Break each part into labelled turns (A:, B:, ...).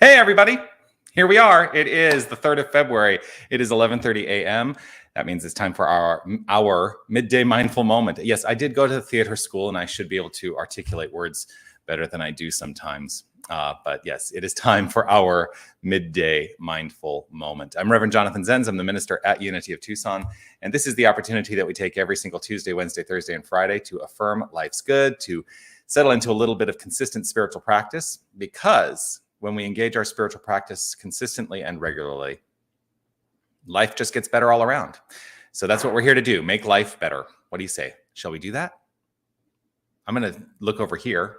A: Hey, everybody. Here we are. It is the 3rd of February. It is 11:30 a.m. That means it's time for our midday mindful moment. Yes, I did go to the theater school, and I should be able to articulate words better than I do sometimes. But yes, it is time for our midday mindful moment. I'm Reverend Jonathan Zenz. I'm the minister at Unity of Tucson. And this is the opportunity that we take every single Tuesday, Wednesday, Thursday, and Friday to affirm life's good, to settle into a little bit of consistent spiritual practice, because when we engage our spiritual practice consistently and regularly, life just gets better all around. So that's what we're here to do, make life better. What do you say? Shall we do that? I'm going to look over here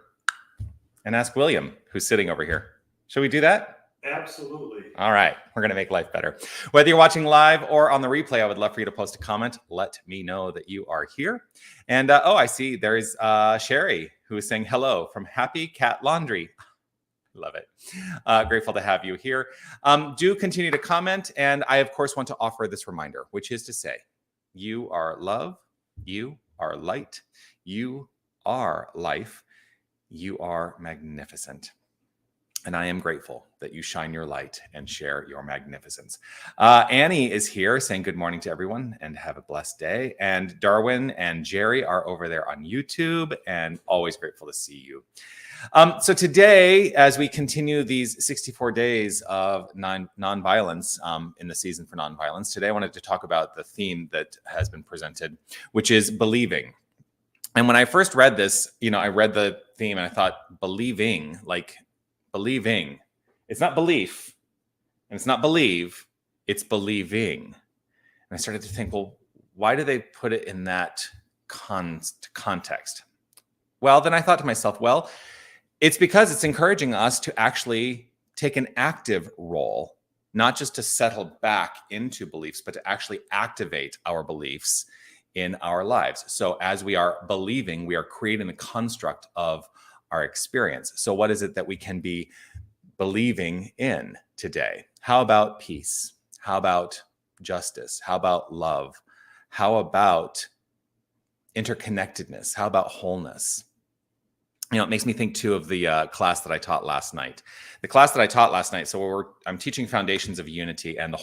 A: and ask William, who's sitting over here. Shall we do that?
B: Absolutely.
A: All right. We're going to make life better. Whether you're watching live or on the replay, I would love for you to post a comment. Let me know that you are here. And I see there's Sherry, who is saying hello from Happy Cat Laundry. Love it. Grateful to have you here. Do continue to comment. And I, of course, want to offer this reminder, which is to say, you are love, you are light, you are life, you are magnificent. And I am grateful that you shine your light and share your magnificence. Annie is here saying good morning to everyone and have a blessed day. And Darwin and Jerry are over there on YouTube, and always grateful to see you. So today, as we continue these 64 days of nonviolence in the season for nonviolence, today I wanted to talk about the theme that has been presented, which is believing. And when I first read this, I read the theme and I thought, believing. It's not belief, and it's not believe, it's believing. And I started to think, well, why do they put it in that context? Well, then I thought to myself, well, it's because it's encouraging us to actually take an active role, not just to settle back into beliefs, but to actually activate our beliefs in our lives. So as we are believing, we are creating the construct of our experience. So what is it that we can be believing in today? How about peace? How about justice? How about love? How about interconnectedness? How about wholeness? It makes me think too of the class that I taught last night. The class that I taught last night, I'm teaching Foundations of Unity, and the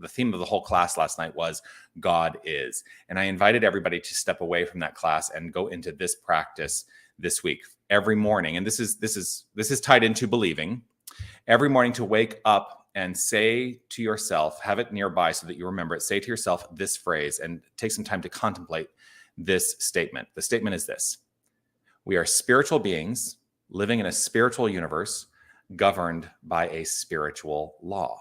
A: theme of the whole class last night was God is. And I invited everybody to step away from that class and go into this practice this week. Every morning, and this is tied into believing, every morning to wake up and say to yourself, have it nearby so that you remember it, say to yourself this phrase and take some time to contemplate this statement. The statement is this: we are spiritual beings living in a spiritual universe governed by a spiritual law.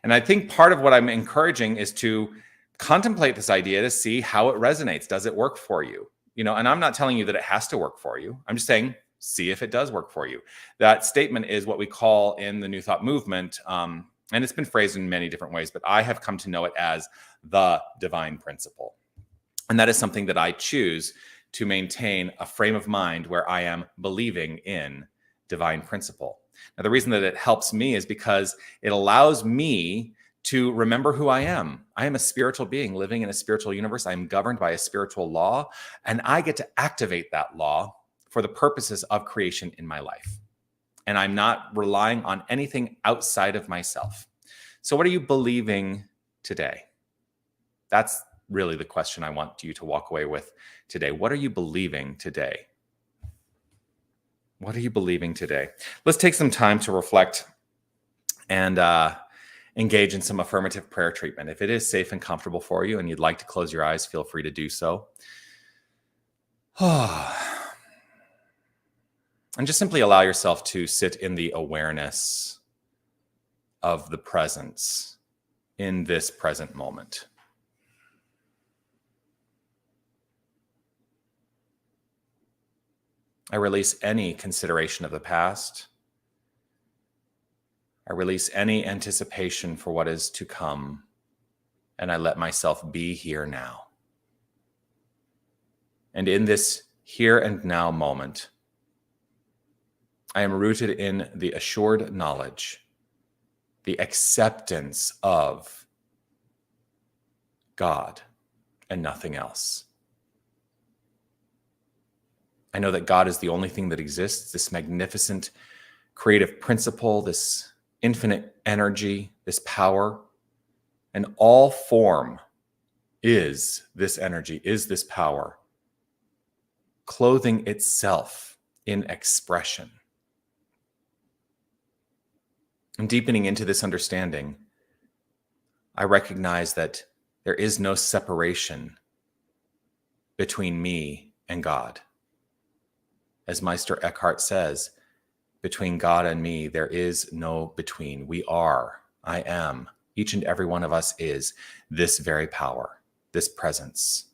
A: And I think part of what I'm encouraging is to contemplate this idea to see how it resonates. Does it work for you? And I'm not telling you that it has to work for you. I'm just saying, see if it does work for you. That statement is what we call in the New Thought movement, and it's been phrased in many different ways, but I have come to know it as the divine principle. And that is something that I choose to maintain a frame of mind where I am believing in divine principle. Now, the reason that it helps me is because it allows me to remember who I am. I am a spiritual being living in a spiritual universe. I am governed by a spiritual law, and I get to activate that law for the purposes of creation in my life. And I'm not relying on anything outside of myself. So what are you believing today? That's really the question I want you to walk away with today. What are you believing today? What are you believing today? Let's take some time to reflect and engage in some affirmative prayer treatment. If it is safe and comfortable for you and you'd like to close your eyes, feel free to do so. And just simply allow yourself to sit in the awareness of the presence in this present moment. I release any consideration of the past. I release any anticipation for what is to come, and I let myself be here now. And in this here and now moment, I am rooted in the assured knowledge, the acceptance of God and nothing else. I know that God is the only thing that exists, this magnificent creative principle, this infinite energy, this power, and all form is this energy, is this power, clothing itself in expression. And deepening into this understanding, I recognize that there is no separation between me and God. As Meister Eckhart says, between God and me, there is no between. We are, I am, each and every one of us is this very power, this presence,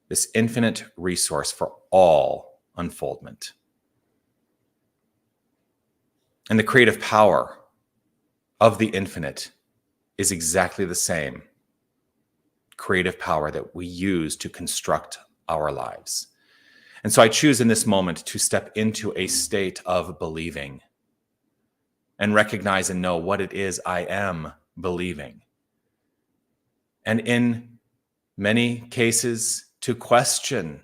A: this infinite resource for all unfoldment. And the creative power of the infinite is exactly the same creative power that we use to construct our lives. And so I choose in this moment to step into a state of believing and recognize and know what it is I am believing. And in many cases, to question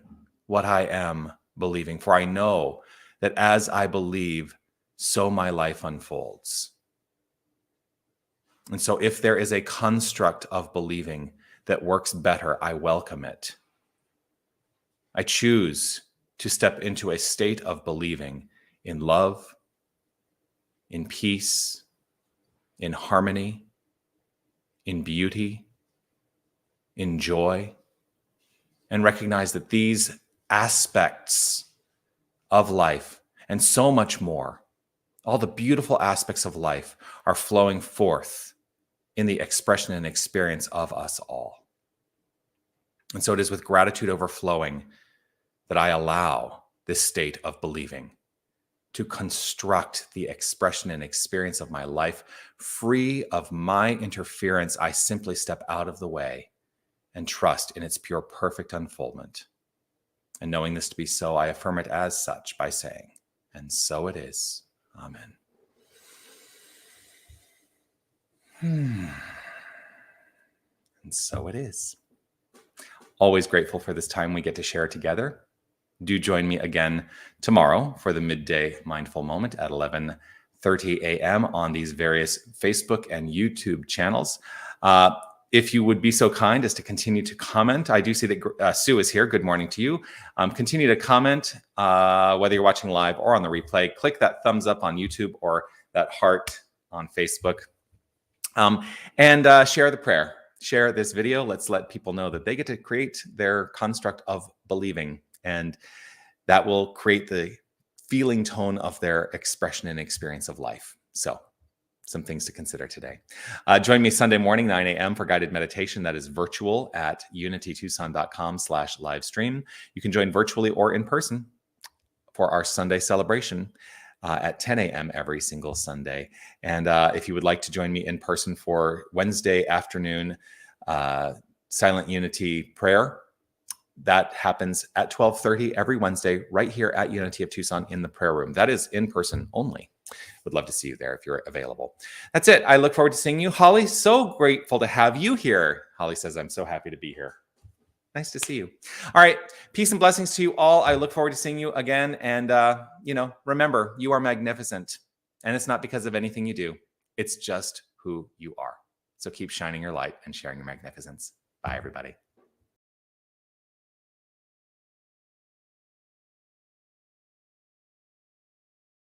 A: what I am believing, for I know that as I believe, so my life unfolds. And so if there is a construct of believing that works better, I welcome it. I choose to step into a state of believing in love, in peace, in harmony, in beauty, in joy, and recognize that these aspects of life and so much more, all the beautiful aspects of life, are flowing forth in the expression and experience of us all. And so it is with gratitude overflowing that I allow this state of believing to construct the expression and experience of my life free of my interference. I simply step out of the way and trust in its pure, perfect unfoldment. And knowing this to be so, I affirm it as such by saying, and so it is. Amen. And so it is. Always grateful for this time we get to share together. Do join me again tomorrow for the Midday Mindful Moment at 11:30 a.m. on these various Facebook and YouTube channels. If you would be so kind as to continue to comment. I do see that Sue is here. Good morning to you. Continue to comment, whether you're watching live or on the replay. Click that thumbs up on YouTube or that heart on Facebook. And share the prayer. Share this video. Let's let people know that they get to create their construct of believing, and that will create the feeling tone of their expression and experience of life. So some things to consider today. Join me Sunday morning, 9 a.m. for guided meditation. That is virtual at unitytucson.com/live stream. You can join virtually or in person for our Sunday celebration at 10 a.m. every single Sunday. And if you would like to join me in person for Wednesday afternoon Silent Unity prayer, that happens at 12:30 every Wednesday right here at Unity of Tucson in the prayer room. That is in person only. Would love to see you there if you're available. That's it. I look forward to seeing you. Holly, so grateful to have you here. Holly says, I'm so happy to be here. Nice to see you. All right. Peace and blessings to you all. I look forward to seeing you again. And, remember, you are magnificent. And it's not because of anything you do. It's just who you are. So keep shining your light and sharing your magnificence. Bye, everybody.